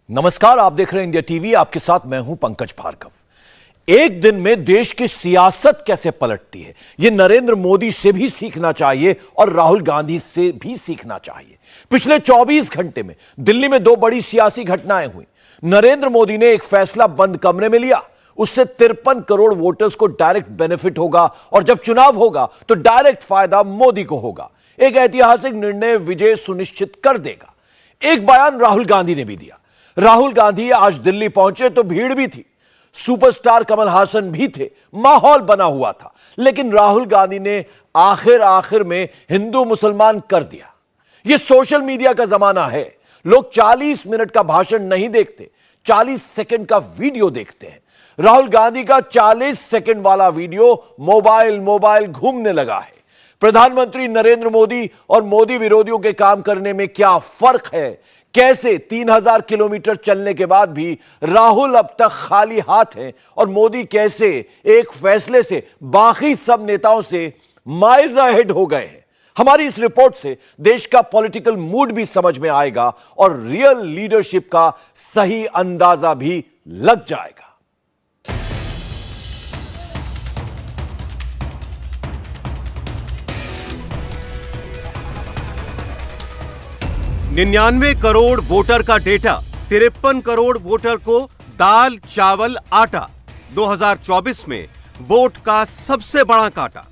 नमस्कार, आप देख रहे हैं इंडिया टीवी। आपके साथ मैं हूं पंकज भार्गव। एक दिन में देश की सियासत कैसे पलटती है, यह नरेंद्र मोदी से भी सीखना चाहिए और राहुल गांधी से भी सीखना चाहिए। पिछले 24 घंटे में दिल्ली में दो बड़ी सियासी घटनाएं हुई। नरेंद्र मोदी ने एक फैसला बंद कमरे में लिया, उससे 53 करोड़ वोटर्स को डायरेक्ट बेनिफिट होगा और जब चुनाव होगा तो डायरेक्ट फायदा मोदी को होगा। एक ऐतिहासिक निर्णय विजय सुनिश्चित कर देगा। एक बयान राहुल गांधी ने भी दिया। राहुल गांधी आज दिल्ली पहुंचे तो भीड़ भी थी, सुपरस्टार कमल हासन भी थे, माहौल बना हुआ था। लेकिन राहुल गांधी ने आखिर में हिंदू मुसलमान कर दिया। यह सोशल मीडिया का जमाना है। लोग 40 मिनट का भाषण नहीं देखते, 40 सेकंड का वीडियो देखते हैं। राहुल गांधी का 40 सेकंड वाला वीडियो मोबाइल घूमने लगा है। प्रधानमंत्री नरेंद्र मोदी और मोदी विरोधियों के काम करने में क्या फर्क है? कैसे 3000 किलोमीटर चलने के बाद भी राहुल अब तक खाली हाथ हैं और मोदी कैसे एक फैसले से बाकी सब नेताओं से माइल्स अहेड हो गए हैं? हमारी इस रिपोर्ट से देश का पॉलिटिकल मूड भी समझ में आएगा और रियल लीडरशिप का सही अंदाजा भी लग जाएगा। निन्यानवे करोड़ वोटर का डेटा, 53 करोड़ वोटर को दाल चावल आटा। 2024 में वोट का सबसे बड़ा काटा।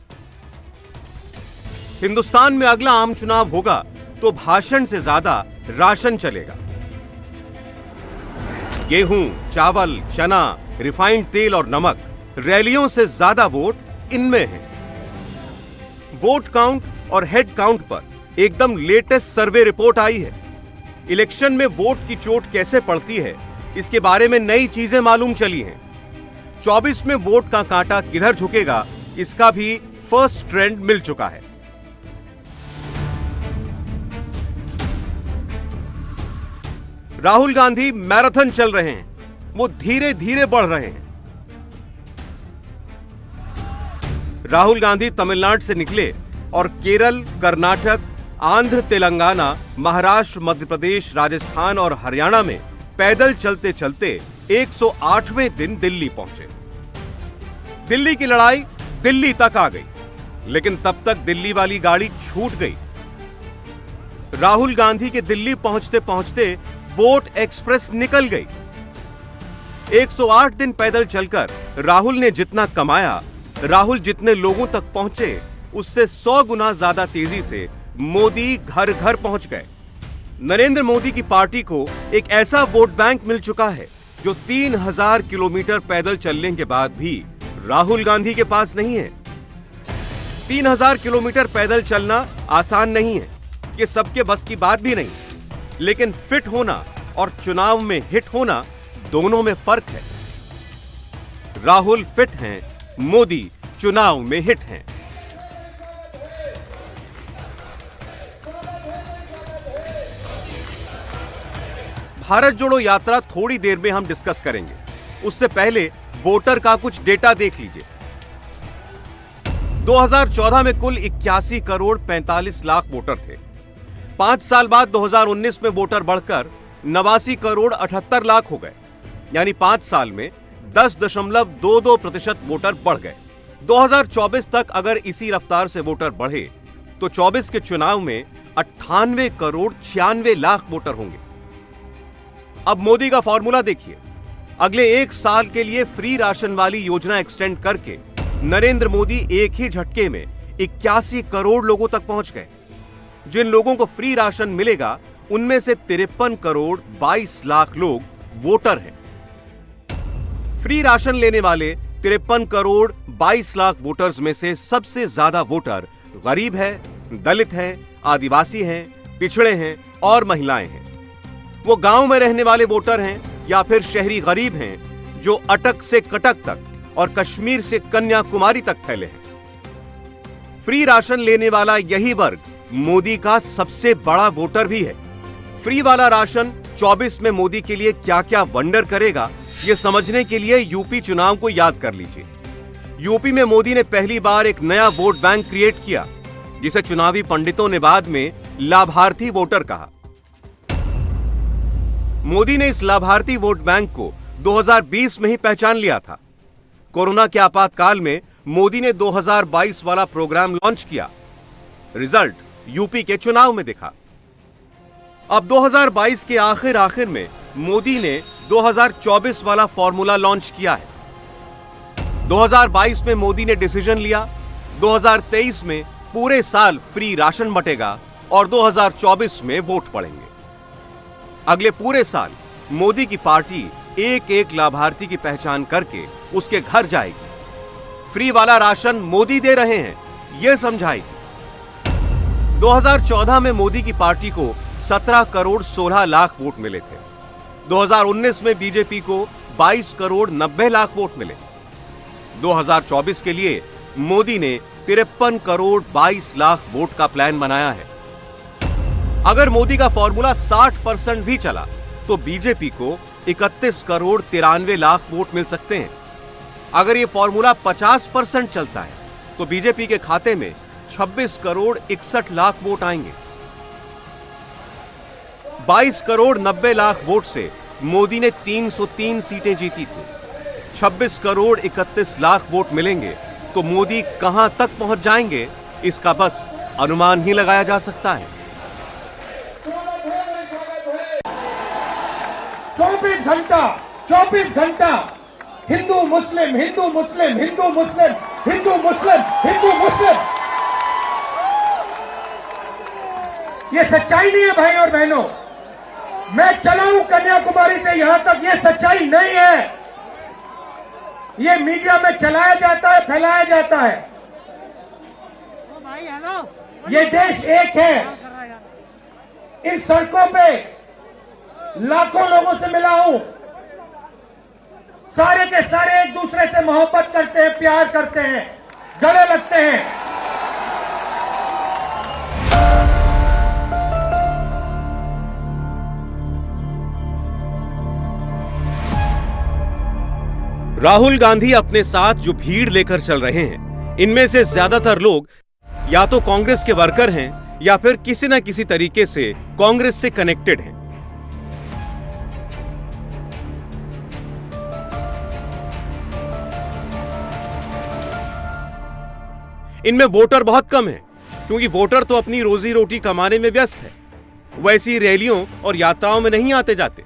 हिंदुस्तान में अगला आम चुनाव होगा तो भाषण से ज्यादा राशन चलेगा। गेहूं, चावल, चना, रिफाइंड तेल और नमक, रैलियों से ज्यादा वोट इनमें है। वोट काउंट और हेड काउंट पर एकदम लेटेस्ट सर्वे रिपोर्ट आई है। इलेक्शन में वोट की चोट कैसे पड़ती है, इसके बारे में नई चीजें मालूम चली हैं। 24 में वोट का कांटा किधर झुकेगा, इसका भी फर्स्ट ट्रेंड मिल चुका है। राहुल गांधी मैराथन चल रहे हैं, वो धीरे धीरे बढ़ रहे हैं। राहुल गांधी तमिलनाडु से निकले और केरल, कर्नाटक, आंध्र, तेलंगाना, महाराष्ट्र, मध्य प्रदेश, राजस्थान और हरियाणा में पैदल चलते चलते 108वें दिन दिल्ली पहुंचे। दिल्ली की लड़ाई दिल्ली तक आ गई, लेकिन तब तक दिल्ली वाली गाड़ी छूट गई। राहुल गांधी के दिल्ली पहुंचते पहुंचते वोट एक्सप्रेस निकल गई। 108 दिन पैदल चलकर राहुल ने जितना कमाया, राहुल जितने लोगों तक पहुंचे, उससे 100 गुना ज्यादा तेजी से मोदी घर घर पहुंच गए। नरेंद्र मोदी की पार्टी को एक ऐसा वोट बैंक मिल चुका है जो 3000 किलोमीटर पैदल चलने के बाद भी राहुल गांधी के पास नहीं है। 3000 किलोमीटर पैदल चलना आसान नहीं है, ये सबके बस की बात भी नहीं। लेकिन फिट होना और चुनाव में हिट होना, दोनों में फर्क है। राहुल फिट हैं, मोदी चुनाव में हिट हैं। भारत जोड़ो यात्रा थोड़ी देर में हम डिस्कस करेंगे, उससे पहले वोटर का कुछ डेटा देख लीजिए। 2014 में कुल 81 करोड़ 45 लाख वोटर थे। 5 साल बाद 2019 में वोटर बढ़कर 89 करोड़ 78 लाख हो गए, यानी 5 साल में 10.22% वोटर बढ़ गए। 2024 तक अगर इसी रफ्तार से वोटर बढ़े तो 24 के चुनाव में 98 करोड़ 96 लाख वोटर होंगे। अब मोदी का फॉर्मूला देखिए। अगले 1 साल के लिए फ्री राशन वाली योजना एक्सटेंड करके नरेंद्र मोदी एक ही झटके में 81 करोड़ लोगों तक पहुंच गए। जिन लोगों को फ्री राशन मिलेगा उनमें से 53 करोड़ 22 लाख लोग वोटर हैं। फ्री राशन लेने वाले 53 करोड़ 22 लाख वोटर्स में से सबसे ज्यादा वोटर गरीब है, दलित है, आदिवासी हैं, पिछड़े हैं और महिलाएं हैं। वो गांव में रहने वाले वोटर हैं या फिर शहरी गरीब हैं जो अटक से कटक तक और कश्मीर से कन्याकुमारी तक फैले हैं। फ्री राशन लेने वाला यही वर्ग मोदी का सबसे बड़ा वोटर भी है। फ्री वाला राशन 24 में मोदी के लिए क्या क्या वंडर करेगा, ये समझने के लिए यूपी चुनाव को याद कर लीजिए। यूपी में मोदी ने पहली बार एक नया वोट बैंक क्रिएट किया, जिसे चुनावी पंडितों ने बाद में लाभार्थी वोटर कहा। मोदी ने इस लाभार्थी वोट बैंक को 2020 में ही पहचान लिया था। कोरोना के आपातकाल में मोदी ने 2022 वाला प्रोग्राम लॉन्च किया। रिजल्ट यूपी के चुनाव में दिखा। अब 2022 के आखिर में मोदी ने 2024 वाला फॉर्मूला लॉन्च किया है। 2022 में मोदी ने डिसीजन लिया, 2023 में पूरे साल फ्री राशन बंटेगा और 2024 में वोट पड़ेंगे। अगले पूरे साल मोदी की पार्टी एक एक लाभार्थी की पहचान करके उसके घर जाएगी। फ्री वाला राशन मोदी दे रहे हैं, यह समझाएगी। 2014 में मोदी की पार्टी को 17 करोड़ 16 लाख वोट मिले थे। 2019 में बीजेपी को 22 करोड़ 90 लाख वोट मिले। 2024 के लिए मोदी ने 53 करोड़ 22 लाख वोट का प्लान बनाया है। अगर मोदी का फॉर्मूला 60% भी चला तो बीजेपी को 31 करोड़ 93 लाख वोट मिल सकते हैं। अगर यह फॉर्मूला 50% चलता है तो बीजेपी के खाते में 26 करोड़ 61 लाख वोट आएंगे। 22 करोड़ 90 लाख वोट से मोदी ने 303 सीटें जीती थी। 26 करोड़ 31 लाख वोट मिलेंगे तो मोदी कहां तक पहुंच जाएंगे, इसका बस अनुमान ही लगाया जा सकता है। 24 घंटा हिंदू मुस्लिम हिंदू मुस्लिम हिंदू मुस्लिम हिंदू मुस्लिम हिंदू मुस्लिम। ये सच्चाई नहीं है भाई और बहनों। मैं चला हूं कन्याकुमारी से यहां तक, ये सच्चाई नहीं है। ये मीडिया में चलाया जाता है, फैलाया जाता है। ये देश एक है। इन सड़कों पे लाखों लोगों से मिला हूं। सारे के सारे एक दूसरे से मोहब्बत करते हैं, प्यार करते हैं, गले लगते हैं। राहुल गांधी अपने साथ जो भीड़ लेकर चल रहे हैं, इनमें से ज्यादातर लोग या तो कांग्रेस के वर्कर हैं या फिर किसी न किसी तरीके से कांग्रेस से कनेक्टेड हैं। इनमें वोटर बहुत कम है, क्योंकि वोटर तो अपनी रोजी रोटी कमाने में व्यस्त है। वैसी रैलियों और यात्राओं में नहीं आते जाते।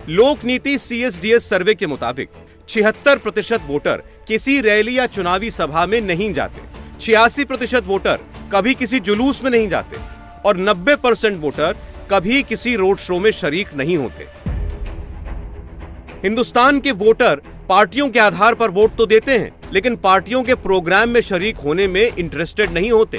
लोक नीति CSDS सर्वे के मुताबिक 76% वोटर किसी रैली या चुनावी सभा में नहीं जाते। 86% वोटर कभी किसी जुलूस में नहीं जाते और 90% वोटर कभी किसी रोड शो में शरीक नहीं होते। हिंदुस्तान के वोटर पार्टियों के आधार पर वोट तो देते हैं, लेकिन पार्टियों के प्रोग्राम में शरीक होने में इंटरेस्टेड नहीं होते।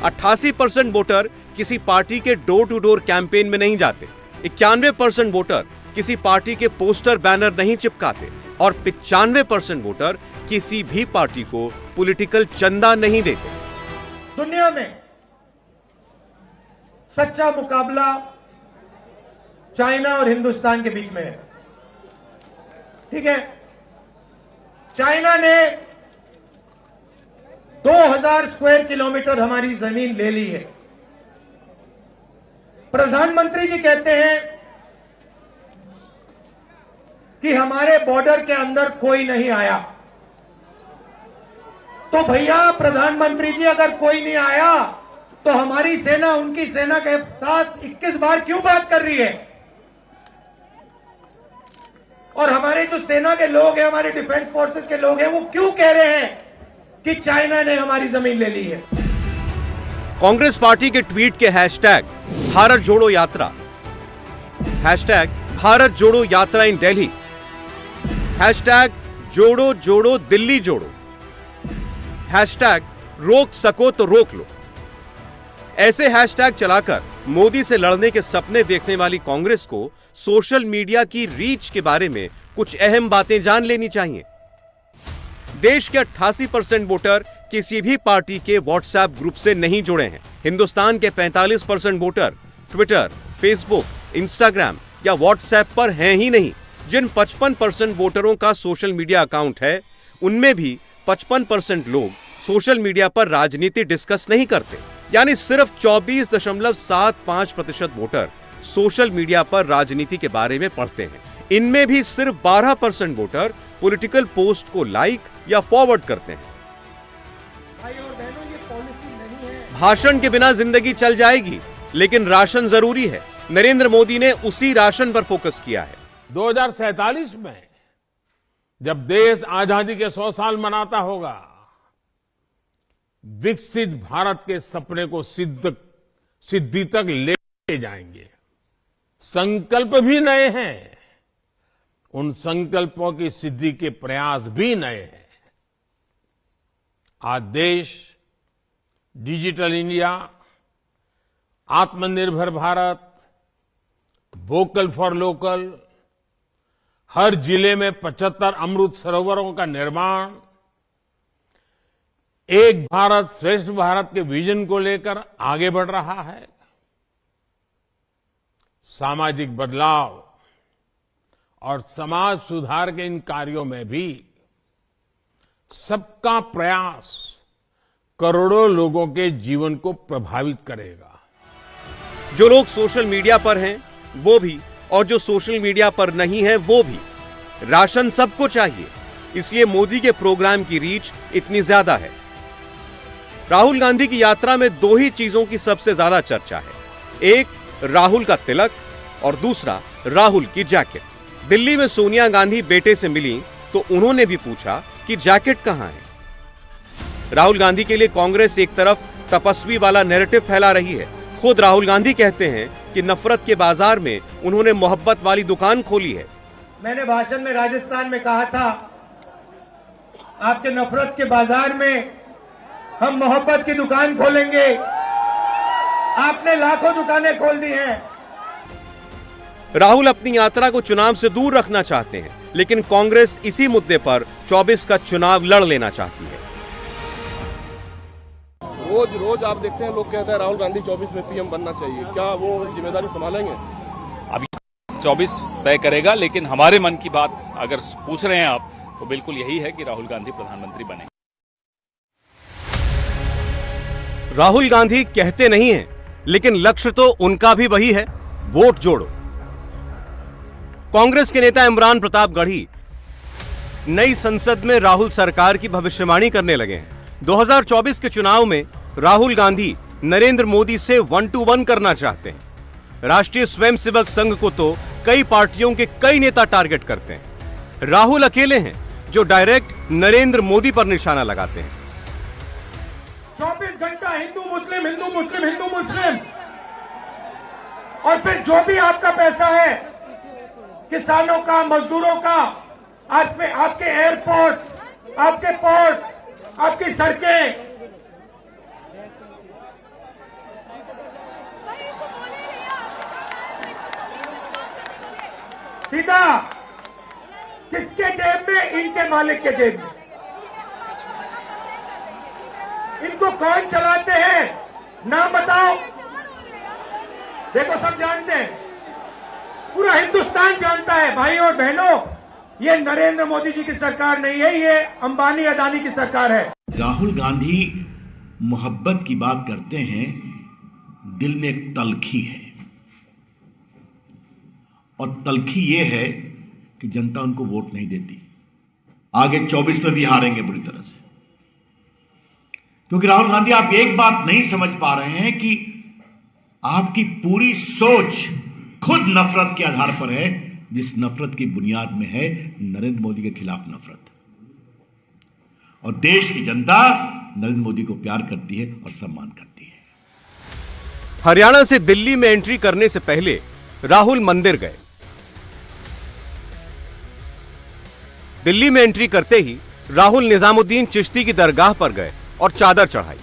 88% वोटर किसी पार्टी के डोर टू डोर कैंपेन में नहीं जाते। 91% वोटर किसी पार्टी के पोस्टर बैनर नहीं चिपकाते और 95% वोटर किसी भी पार्टी को पॉलिटिकल चंदा नहीं देते। दुनिया में सच्चा मुकाबला चाइना और हिंदुस्तान के बीच में है। ठीक है, चाइना ने 2000 स्क्वायर किलोमीटर हमारी जमीन ले ली है। प्रधानमंत्री जी कहते हैं कि हमारे बॉर्डर के अंदर कोई नहीं आया। तो भैया प्रधानमंत्री जी, अगर कोई नहीं आया तो हमारी सेना उनकी सेना के साथ 21 बार क्यों बात कर रही है? और हमारे जो सेना के लोग हैं, हमारे डिफेंस फोर्सेस के लोग हैं, वो क्यों कह रहे हैं कि चाइना ने हमारी जमीन ले ली है? कांग्रेस पार्टी के ट्वीट के हैशटैग भारत जोड़ो यात्रा, हैशटैग भारत जोड़ो यात्रा इन दिल्ली, हैशटैग जोड़ो जोड़ो दिल्ली जोड़ो, हैशटैग रोक सको तो रोक लो। ऐसे हैशटैग चलाकर मोदी से लड़ने के सपने देखने वाली कांग्रेस को सोशल मीडिया की रीच के बारे में कुछ अहम बातें जान लेनी चाहिए। देश के 88% वोटर किसी भी पार्टी के व्हाट्सएप ग्रुप से नहीं जुड़े हैं। हिंदुस्तान के 45% वोटर ट्विटर, फेसबुक, इंस्टाग्राम या व्हाट्सएप पर हैं ही नहीं। जिन 55% वोटरों का सोशल मीडिया अकाउंट है, उनमें भी 55% लोग सोशल मीडिया पर राजनीति डिस्कस नहीं करते। यानी सिर्फ 24.75% वोटर सोशल मीडिया पर राजनीति के बारे में पढ़ते हैं। इनमें भी सिर्फ 12% वोटर पॉलिटिकल पोस्ट को लाइक या फॉरवर्ड करते हैं। भाई और बहनों, ये पॉलिसी नहीं है। भाषण के बिना जिंदगी चल जाएगी, लेकिन राशन जरूरी है। नरेंद्र मोदी ने उसी राशन पर फोकस किया है। 2047 में जब देश आजादी के 100 साल मनाता होगा, विकसित भारत के सपने को सिद्धि तक ले जाएंगे। संकल्प भी नए हैं, उन संकल्पों की सिद्धि के प्रयास भी नए हैं। आज देश डिजिटल इंडिया, आत्मनिर्भर भारत, वोकल फॉर लोकल, हर जिले में 75 अमृत सरोवरों का निर्माण, एक भारत श्रेष्ठ भारत के विजन को लेकर आगे बढ़ रहा है। सामाजिक बदलाव और समाज सुधार के इन कार्यों में भी सबका प्रयास करोड़ों लोगों के जीवन को प्रभावित करेगा। जो लोग सोशल मीडिया पर हैं वो भी, और जो सोशल मीडिया पर नहीं है वो भी। राशन सबको चाहिए, इसलिए मोदी के प्रोग्राम की रीच इतनी ज्यादा है। राहुल गांधी की यात्रा में दो ही चीजों की सबसे ज्यादा चर्चा है, एक राहुल का तिलक और दूसरा राहुल की जैकेट। दिल्ली में सोनिया गांधी बेटे से मिली तो उन्होंने भी पूछा कि जैकेट कहां है। राहुल गांधी के लिए कांग्रेस एक तरफ तपस्वी वाला नैरेटिव फैला रही है। खुद राहुल गांधी कहते हैं कि नफरत के बाजार में उन्होंने मोहब्बत वाली दुकान खोली है। मैंने भाषण में राजस्थान में कहा था, आपके नफरत के बाजार में हम मोहब्बत की दुकान खोलेंगे। आपने लाखों दुकानें खोल दी हैं। राहुल अपनी यात्रा को चुनाव से दूर रखना चाहते हैं, लेकिन कांग्रेस इसी मुद्दे पर 24 का चुनाव लड़ लेना चाहती है। रोज आप देखते हैं लोग कहते हैं राहुल गांधी 24 में पीएम बनना चाहिए, क्या वो जिम्मेदारी संभालेंगे? अभी 24 तय करेगा, लेकिन हमारे मन की बात अगर पूछ रहे हैं आप, तो बिल्कुल यही है कि राहुल गांधी प्रधानमंत्री बने। राहुल गांधी कहते नहीं हैं, लेकिन लक्ष्य तो उनका भी वही है, वोट जोड़ो। कांग्रेस के नेता इमरान प्रताप गढ़ी नई संसद में राहुल सरकार की भविष्यवाणी करने लगे हैं। 2024 के चुनाव में राहुल गांधी नरेंद्र मोदी से 1-to-1 करना चाहते हैं। राष्ट्रीय स्वयंसेवक संघ को तो कई पार्टियों के कई नेता टारगेट करते हैं। राहुल अकेले हैं जो डायरेक्ट नरेंद्र मोदी पर निशाना लगाते हैं। 24 घंटा हिंदू मुस्लिम हिंदू मुस्लिम हिंदू मुस्लिम, और फिर जो भी आपका पैसा है, किसानों का, मजदूरों का, आपके एयरपोर्ट, आपके पोर्ट, आपकी सड़कें, सीधा किसके जेब में? इनके मालिक के जेब में। इनको कौन चलाते हैं, नाम बताओ। देखो, सब जानते हैं, पूरा हिंदुस्तान जानता है। भाइयों और बहनों, ये नरेंद्र मोदी जी की सरकार नहीं है, ये अंबानी अदानी की सरकार है। राहुल गांधी मोहब्बत की बात करते हैं, दिल में एक तलखी है, और तलखी ये है कि जनता उनको वोट नहीं देती। आगे 24 में भी हारेंगे बुरी तरह से, क्योंकि राहुल गांधी, आप एक बात नहीं समझ पा रहे हैं कि आपकी पूरी सोच खुद नफरत के आधार पर है, जिस नफरत की बुनियाद में है नरेंद्र मोदी के खिलाफ नफरत। और देश की जनता नरेंद्र मोदी को प्यार करती है और सम्मान करती है। हरियाणा से दिल्ली में एंट्री करने से पहले राहुल मंदिर गए। दिल्ली में एंट्री करते ही राहुल निजामुद्दीन चिश्ती की दरगाह पर गए और चादर चढ़ाई।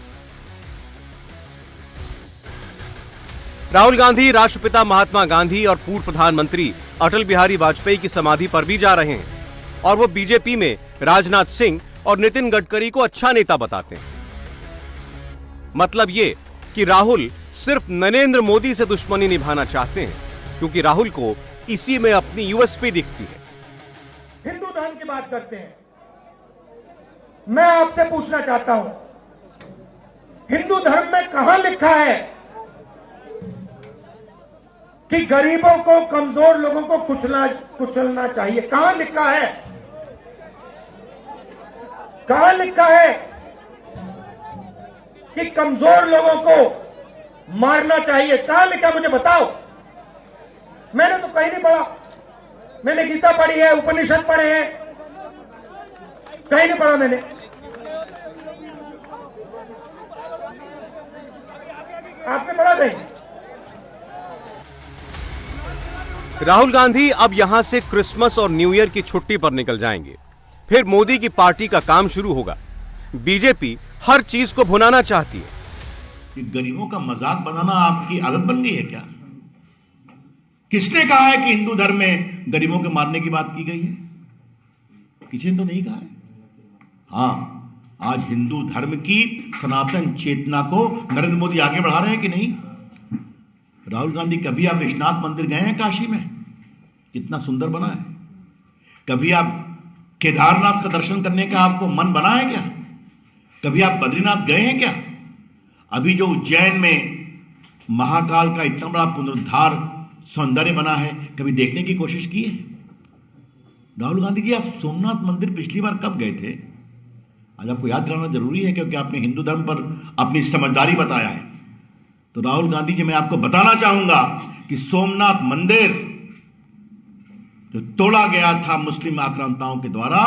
राहुल गांधी राष्ट्रपिता महात्मा गांधी और पूर्व प्रधानमंत्री अटल बिहारी वाजपेयी की समाधि पर भी जा रहे हैं, और वो बीजेपी में राजनाथ सिंह और नितिन गडकरी को अच्छा नेता बताते हैं। मतलब ये कि राहुल सिर्फ नरेंद्र मोदी से दुश्मनी निभाना चाहते हैं, क्योंकि राहुल को इसी में अपनी यूएसपी दिखती है। हिंदू धर्म की बात करते हैं। मैं आपसे पूछना चाहता हूं, हिंदू धर्म में कहां लिखा है कि गरीबों को, कमजोर लोगों को कुचलना चाहिए? कहां लिखा है? कहां लिखा है कि कमजोर लोगों को मारना चाहिए? कहां लिखा, मुझे बताओ। मैंने तो कहीं नहीं पढ़ा। मैंने गीता पढ़ी है, उपनिषद पढ़े हैं, कहीं नहीं पढ़ा मैंने। आपने पढ़ा नहीं? राहुल गांधी अब यहां से क्रिसमस और न्यू ईयर की छुट्टी पर निकल जाएंगे। फिर मोदी की पार्टी का काम शुरू होगा। बीजेपी हर चीज को भुनाना चाहती है। कि गरीबों का मजाक बनाना आपकी आदत बन गई है क्या? किसने कहा है कि हिंदू धर्म में गरीबों के मारने की बात की गई है? किसी ने तो नहीं कहा है। हां, आज हिंदू धर्म की सनातन चेतना को नरेंद्र मोदी आगे बढ़ा रहे हैं कि नहीं? राहुल गांधी, कभी आप विश्वनाथ मंदिर गए हैं काशी में? कितना सुंदर बना है। कभी आप केदारनाथ का दर्शन करने का आपको मन बना है क्या? कभी आप बद्रीनाथ गए हैं क्या? अभी जो उज्जैन में महाकाल का इतना बड़ा पुनरुद्धार सौंदर्य बना है, कभी देखने की कोशिश की है? राहुल गांधी जी, आप सोमनाथ मंदिर पिछली बार कब गए थे? आज आपको याद दिलाना जरूरी है, क्योंकि आपने हिंदू धर्म पर अपनी समझदारी बताया है। तो राहुल गांधी जी, मैं आपको बताना चाहूंगा कि सोमनाथ मंदिर जो तोड़ा गया था मुस्लिम आक्रांताओं के द्वारा,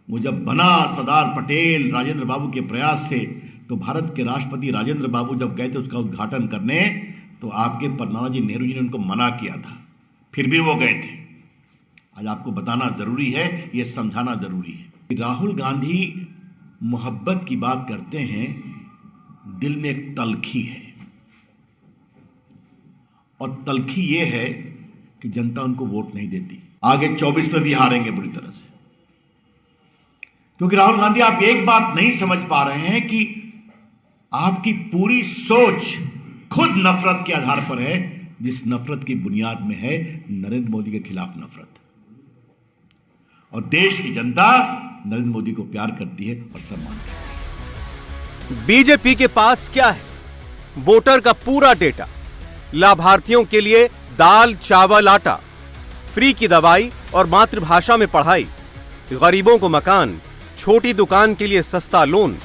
वो जब बना सरदार पटेल राजेंद्र बाबू के प्रयास से, तो भारत के राष्ट्रपति राजेंद्र बाबू जब गए थे उसका उद्घाटन करने, तो आपके नानाजी नेहरू जी ने उनको मना किया था, फिर भी वो गए थे। आज आपको बताना जरूरी है, ये समझाना जरूरी है कि राहुल गांधी मोहब्बत की बात करते हैं, दिल में एक तलखी है, और तलखी ये है कि जनता उनको वोट नहीं देती। आगे 24 में भी हारेंगे बुरी तरह से, क्योंकि राहुल गांधी, आप एक बात नहीं समझ पा रहे हैं कि आपकी पूरी सोच खुद नफरत के आधार पर है, जिस नफरत की बुनियाद में है नरेंद्र मोदी के खिलाफ नफरत। और देश की जनता नरेंद्र मोदी को प्यार करती है और सम्मान करती है। बीजेपी के पास क्या है? वोटर का पूरा डेटा, लाभार्थियों के लिए दाल चावल आटा, फ्री की दवाई और मातृभाषा में पढ़ाई, गरीबों को मकान, छोटी दुकान के लिए सस्ता लोन,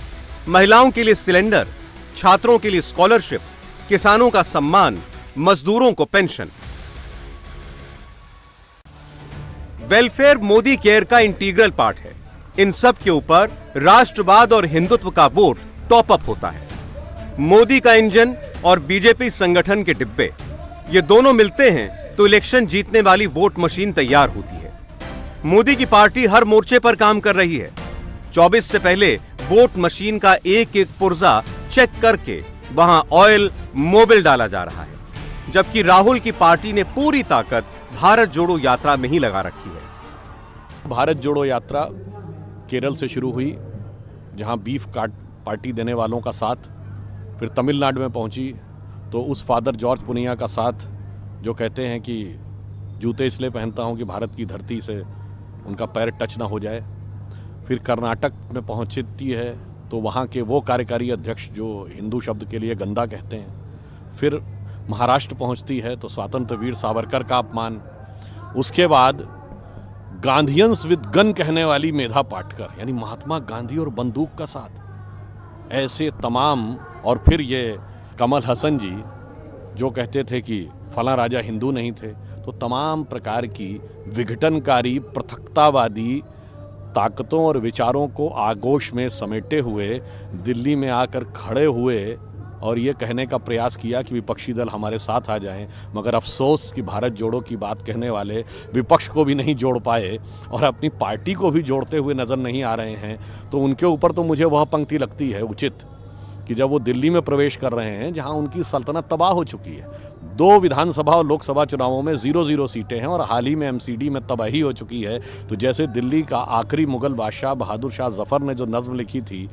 महिलाओं के लिए सिलेंडर, छात्रों के लिए स्कॉलरशिप, किसानों का सम्मान, मजदूरों को पेंशन। वेलफेयर मोदी केयर का इंटीग्रल पार्ट है। इन सब के ऊपर राष्ट्रवाद और हिंदुत्व का वोट टॉप अप होता है। मोदी का इंजन और बीजेपी संगठन के डिब्बे, ये दोनों मिलते हैं तो इलेक्शन जीतने वाली वोट मशीन तैयार होती है। मोदी की पार्टी हर मोर्चे पर काम कर रही है। 24 से पहले वोट मशीन का एक एक पुर्जा चेक करके वहां ऑयल, मोबिल डाला जा रहा है, जबकि राहुल की पार्टी ने पूरी ताकत भारत जोड़ो यात्रा में ही लगा रखी है। भारत जोड़ो यात्रा केरल से शुरू हुई, जहां बीफ पार्टी देने वालों का साथ, फिर तमिलनाडु में पहुंची तो उस फादर जॉर्ज पुनिया का साथ, जो कहते हैं कि जूते इसलिए पहनता हूं कि भारत की धरती से उनका पैर टच ना हो जाए। फिर कर्नाटक में पहुंचती है तो वहाँ के वो कार्यकारी अध्यक्ष जो हिंदू शब्द के लिए गंदा कहते हैं। फिर महाराष्ट्र पहुंचती है तो स्वतंत्र वीर सावरकर का अपमान। उसके बाद गांधीयंस विद गन कहने वाली मेधा पाटकर, यानी महात्मा गांधी और बंदूक का साथ, ऐसे तमाम। और फिर ये कमल हसन जी जो कहते थे कि फला राजा हिंदू नहीं थे। तो तमाम प्रकार की विघटनकारी पृथकतावादी ताकतों और विचारों को आगोश में समेटे हुए दिल्ली में आकर खड़े हुए और ये कहने का प्रयास किया कि विपक्षी दल हमारे साथ आ जाएं। मगर अफसोस कि भारत जोड़ो की बात कहने वाले विपक्ष को भी नहीं जोड़ पाए और अपनी पार्टी को भी जोड़ते हुए नज़र नहीं आ रहे हैं। तो उनके ऊपर तो मुझे वह पंक्ति लगती है उचित कि जब वो दिल्ली में प्रवेश कर रहे हैं, जहां उनकी सल्तनत तबाह हो चुकी है, 2 विधानसभा और लोकसभा चुनावों में 0-0 सीटें हैं और हाल ही में एमसीडी में तबाही हो चुकी है। तो जैसे दिल्ली का आखिरी मुगल बादशाह बहादुर शाह जफ़र ने जो नज़्म लिखी थी,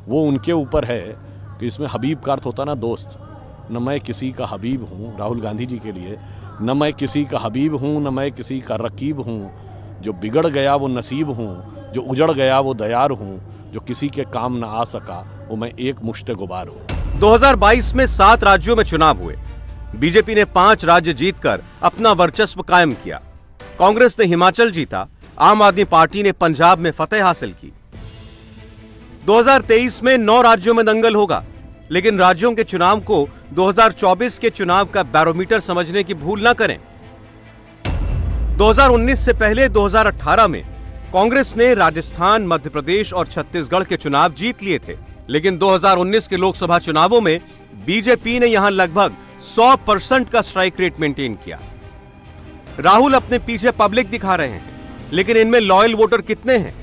वो उनके ऊपर है कि इसमें हबीब का अर्थ होता ना दोस्त। न मैं किसी का हबीब हूँ, राहुल गांधी जी के लिए, न मैं किसी का हबीब हूँ, न मैं किसी का रकीब हूँ। जो बिगड़ गया वो नसीब हूँ, जो उजड़ गया वो दयार हूँ, जो किसी के काम न आ सका वो मैं एक मुश्ते गुबार हूं। 2022 में 7 राज्यों में चुनाव हुए। बीजेपी ने 5 राज्य जीतकर अपना वर्चस्व कायम किया। कांग्रेस ने हिमाचल जीता, आम आदमी पार्टी ने पंजाब में फतेह हासिल की। 2023 में 9 राज्यों में दंगल होगा, लेकिन राज्यों के चुनाव को 2024 के चुनाव का बैरोमीटर समझने की भूल न करें। 2019 से पहले 2018 में कांग्रेस ने राजस्थान, मध्य प्रदेश और छत्तीसगढ़ के चुनाव जीत लिए थे, लेकिन 2019 के लोकसभा चुनावों में बीजेपी ने यहां लगभग 100% का स्ट्राइक रेट मेंटेन किया। राहुल अपने पीछे पब्लिक दिखा रहे हैं, लेकिन इनमें लॉयल वोटर कितने हैं?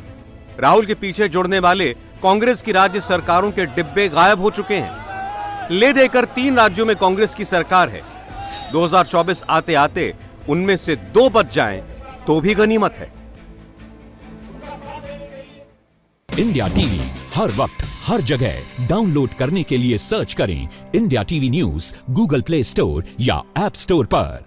राहुल के पीछे जुड़ने वाले कांग्रेस की राज्य सरकारों के डिब्बे गायब हो चुके हैं। ले देकर 3 राज्यों में कांग्रेस की सरकार है। 2024 आते आते उनमें से 2 बच जाएं तो भी गनीमत है। इंडिया टीवी हर वक्त हर जगह डाउनलोड करने के लिए सर्च करें India TV news Google play store या ऐप स्टोर पर।